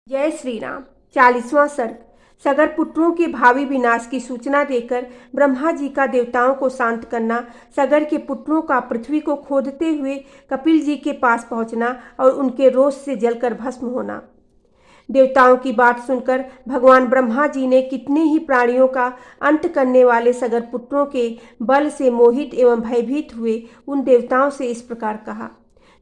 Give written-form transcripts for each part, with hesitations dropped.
जय श्री राम। 40वां सर्ग। सगर पुत्रों के भावी विनाश की सूचना देकर ब्रह्मा जी का देवताओं को शांत करना, सगर के पुत्रों का पृथ्वी को खोदते हुए कपिल जी के पास पहुंचना और उनके रोष से जलकर भस्म होना। देवताओं की बात सुनकर भगवान ब्रह्मा जी ने कितने ही प्राणियों का अंत करने वाले सगर पुत्रों के बल से मोहित एवं भयभीत हुए उन देवताओं से इस प्रकार कहा।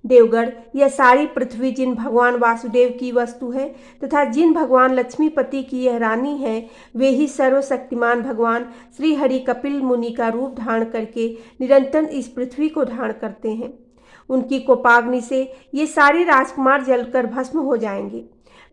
देवगढ़, यह सारी पृथ्वी जिन भगवान वासुदेव की वस्तु है तथा जिन भगवान लक्ष्मीपति की यह रानी है, वे ही सर्वशक्तिमान भगवान श्री हरि कपिल मुनि का रूप धारण करके निरंतर इस पृथ्वी को धारण करते हैं। उनकी कोपाग्नि से ये सारे राजकुमार जलकर भस्म हो जाएंगे।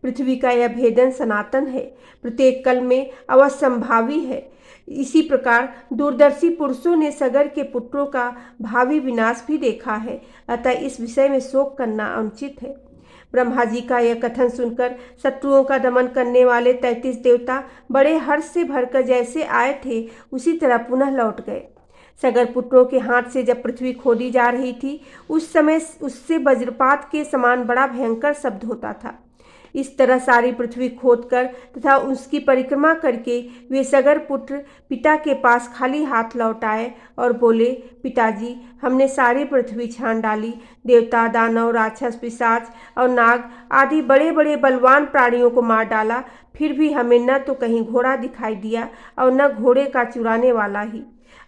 पृथ्वी का यह भेदन सनातन है, प्रत्येक कल में अवश्यंभावी है। इसी प्रकार दूरदर्शी पुरुषों ने सगर के पुत्रों का भावी विनाश भी देखा है, अतः इस विषय में शोक करना अनुचित है। ब्रह्मा जी का यह कथन सुनकर शत्रुओं का दमन करने वाले 33 देवता बड़े हर्ष से भरकर जैसे आए थे उसी तरह पुनः लौट गए। सगर पुत्रों के हाथ से जब पृथ्वी खोदी जा रही थी, उस समय उससे वज्रपात के समान बड़ा भयंकर शब्द होता था। इस तरह सारी पृथ्वी खोदकर तथा उसकी परिक्रमा करके वे सगर पुत्र पिता के पास खाली हाथ लौट आए और बोले, पिताजी, हमने सारी पृथ्वी छान डाली, देवता, दानव, राक्षस, पिशाच और नाग आदि बड़े बड़े बलवान प्राणियों को मार डाला, फिर भी हमें न तो कहीं घोड़ा दिखाई दिया और न घोड़े का चुराने वाला ही।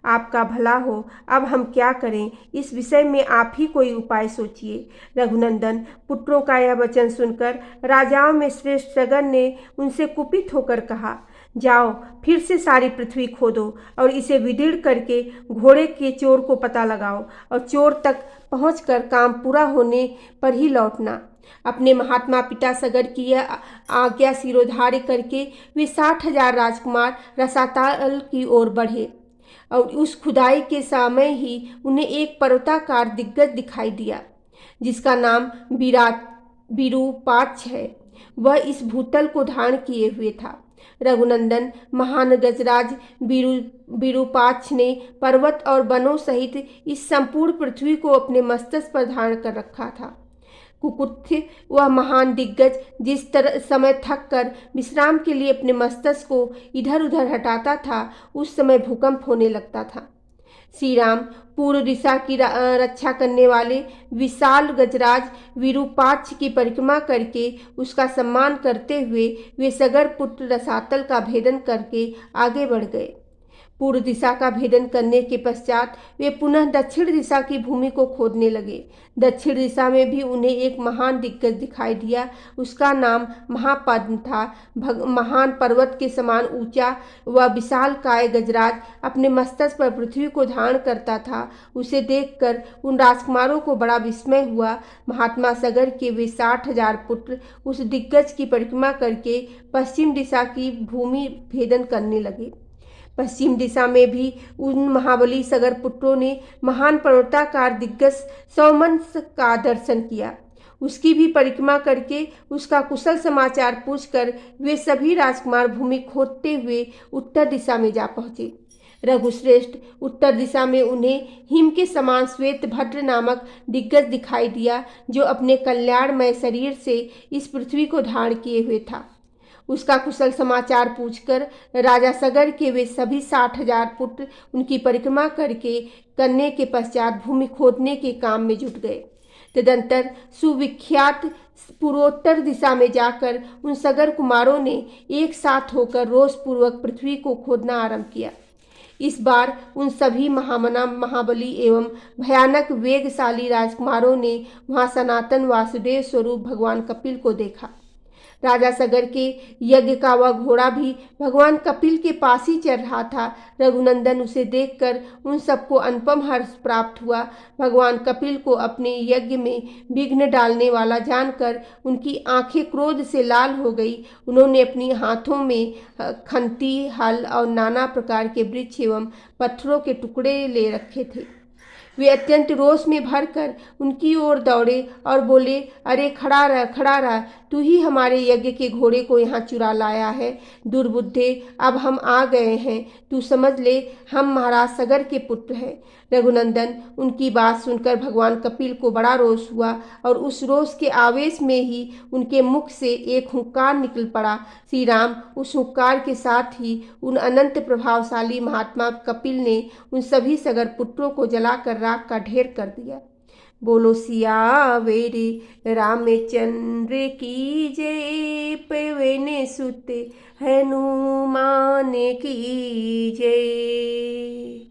आपका भला हो, अब हम क्या करें, इस विषय में आप ही कोई उपाय सोचिए। रघुनंदन, पुत्रों का यह वचन सुनकर राजाओं में श्रेष्ठ सगर ने उनसे कुपित होकर कहा, जाओ फिर से सारी पृथ्वी खोदो और इसे विदीर्ण करके घोड़े के चोर को पता लगाओ और चोर तक पहुंचकर काम पूरा होने पर ही लौटना। अपने महात्मा पिता सगर की यह आज्ञा सिरोधार्य करके वे 60,000 राजकुमार रसातल की ओर बढ़े और उस खुदाई के समय ही उन्हें एक पर्वताकार दिग्गज दिखाई दिया, जिसका नाम विरूपाक्ष है। वह इस भूतल को धारण किए हुए था। रघुनंदन, महान गजराज विरूपाक्ष ने पर्वत और वनों सहित इस संपूर्ण पृथ्वी को अपने मस्तक पर धारण कर रखा था। कुकुत्थ, वह महान दिग्गज जिस तरह समय थक कर विश्राम के लिए अपने मस्तक को इधर उधर हटाता था, उस समय भूकंप होने लगता था। श्री राम, पूर्व दिशा की रक्षा करने वाले विशाल गजराज विरूपाक्ष की परिक्रमा करके उसका सम्मान करते हुए वे सगर पुत्र रसातल का भेदन करके आगे बढ़ गए। पूर्व दिशा का भेदन करने के पश्चात वे पुनः दक्षिण दिशा की भूमि को खोदने लगे। दक्षिण दिशा में भी उन्हें एक महान दिग्गज दिखाई दिया। उसका नाम महापद्म था। महान पर्वत के समान ऊंचा व विशाल काय गजराज अपने मस्तक पर पृथ्वी को धारण करता था। उसे देखकर उन राजकुमारों को बड़ा विस्मय हुआ। महात्मा सगर के वे 60,000 पुत्र उस दिग्गज की परिक्रमा करके पश्चिम दिशा की भूमि भेदन करने लगे। पश्चिम दिशा में भी उन महाबली सगर पुत्रों ने महान पर्वताकार दिग्गज सौमनस का दर्शन किया। उसकी भी परिक्रमा करके उसका कुशल समाचार पूछकर वे सभी राजकुमार भूमि खोदते हुए उत्तर दिशा में जा पहुँचे। रघुश्रेष्ठ, उत्तर दिशा में उन्हें हिम के समान श्वेत भद्र नामक दिग्गज दिखाई दिया, जो अपने कल्याणमय शरीर से इस पृथ्वी को धारण किए हुए था। उसका कुशल समाचार पूछकर राजा सगर के वे सभी 60,000 पुत्र उनकी परिक्रमा करने के पश्चात भूमि खोदने के काम में जुट गए। तदंतर सुविख्यात पूर्वोत्तर दिशा में जाकर उन सगर कुमारों ने एक साथ होकर रोषपूर्वक पृथ्वी को खोदना आरंभ किया। इस बार उन सभी महाबली एवं भयानक वेगशाली राजकुमारों ने वहां सनातन वासुदेव स्वरूप भगवान कपिल को देखा। राजा सगर के यज्ञ का वह घोड़ा भी भगवान कपिल के पास ही चल रहा था। रघुनंदन, उसे देखकर उन सबको अनुपम हर्ष प्राप्त हुआ। भगवान कपिल को अपने यज्ञ में विघ्न डालने वाला जानकर उनकी आंखें क्रोध से लाल हो गई। उन्होंने अपनी हाथों में खंती, हल और नाना प्रकार के वृक्ष एवं पत्थरों के टुकड़े ले रखे थे। वे अत्यंत रोष में भरकर उनकी ओर दौड़े और बोले, अरे खड़ा रह, तू ही हमारे यज्ञ के घोड़े को यहाँ चुरा लाया है। दुर्बुद्धे, अब हम आ गए हैं, तू समझ ले हम महाराज सगर के पुत्र हैं। रघुनंदन, उनकी बात सुनकर भगवान कपिल को बड़ा रोष हुआ और उस रोष के आवेश में ही उनके मुख से एक हुंकार निकल पड़ा। श्री राम उस हुंकार के साथ ही उन अनंत प्रभावशाली महात्मा कपिल ने उन सभी सगर पुत्रों को जलाकर राख का ढेर कर दिया। बोलो सियावेरी रामचंद्र की जय, पवन सुत हनुमान की जय।